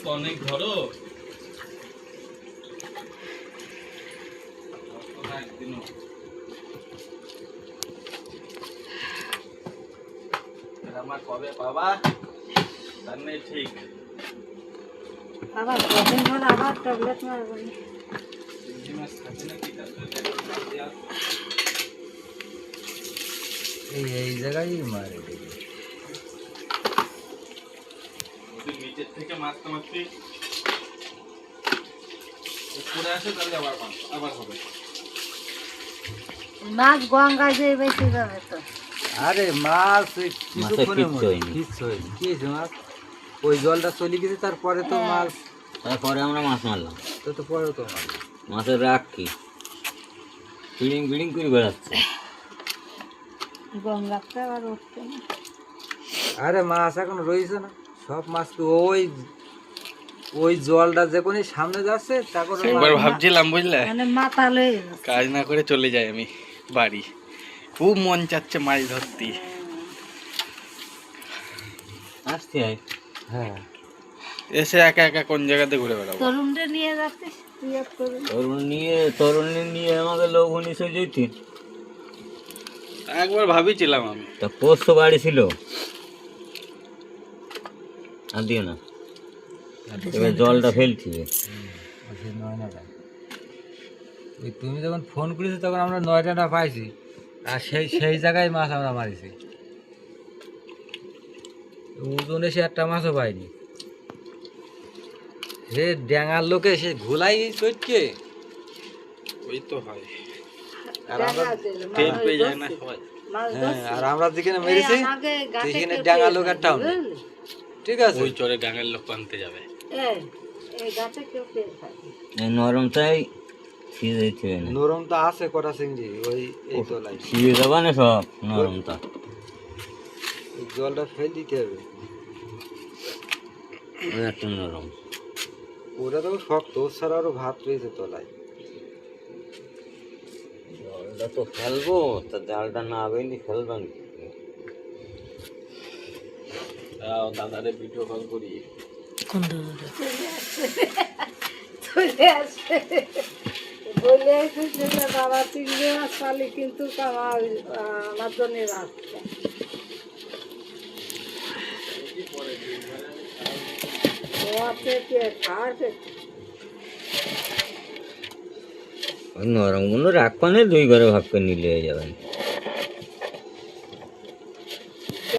তো অনেক ধরো আমার কবে বাবা তার নেই ঠিক আবার কদিন পর আবার ট্যাবলেট মারবেন এই জায়গায় মারে নিচের থেকে মারতে মারতে উপরে আসে তাহলে আবার হবে মাছ গঙ্গায় যে বেশি যাবে তো আরে মাছ কিছুক্ষণের মধ্যে কিচ্ছু হয়নি কি হয়েছে মাছ ওই জলটা চলে গেছে তারপরে তো মাছ তারপরে আমরা মাছ মারলাম তো পরে তো মাছ মাছের রাগ কি বিড়িং বিড়িং করে বেড়াচ্ছে গঙ্গাতে আবার উঠছে না আরে মাছ এখন রয়েছে না সব মাছ তো ওই জলটা যখন সামনে যাচ্ছে তারপরে একবার ভাবছিলাম বুঝলে মানে মাতাল হয়ে কাজ না করে চলে যাই আমি বাড়ি খুব মন চাচ্ছে মাছ ধরতে আসতে হয় হ্যাঁ এসে একা একা কোন জায়গাতে ঘুরে বেড়াবো তরুণটা নিয়ে যাচ্ছিস তুই এক তরুণ তরুণী নিয়ে আমাকে লোক উনিশে যেতে একবার ভাবিছিলাম আমি তা পোস্ত বাড়ি ছিল আর দিও না এবার জলটা ফেলছিলে ওই তুমি যখন ফোন করেছো তখন আমরা 9টা পাইছি আর সেই জায়গায় মাছ আমরা মারিছি ওজন এসে একটা মাছও পাইনি সে ড্যাঙার লোকে সে ঘোলাই চটকে ওই তো হয় আর আমরা টের পেয়ে যায় না সবাই হ্যাঁ আর আমরা যেখানে মেরেছি সেখানে ড্যাঙার লোক একটা ঠিক আছে ওই চরে ডাঙের লোক আনতে যাবে এই গাছে কেউ পেয়ে থাকে এই নরমটাই ছিঁড়ে দিতে হবে না নরম তো আছে কটা চিংড়ি ওই এই তলায় ছিঁড়ে দেবা না সব নরমটা ওই জলটা ফেল দিতে হবে ওই একটা নরম ওটা তো শক্ত ওর ছাড়া আরো ভাত রয়েছে তলায় জলটা তো ফেলবো তা জালটা না বেঁধে ফেলবেন দাদারে ভিডিও কল করি চলে আসে বলে এসেছে যে বাবা চিংড়ি মাছ পালি কিন্তু আমার জন্য রাখছে ও আছে খাওয়াছে ওই নরমগুলো রাখবানে 2 ঘরে ভাগ করে নিলে হয়ে যাবেন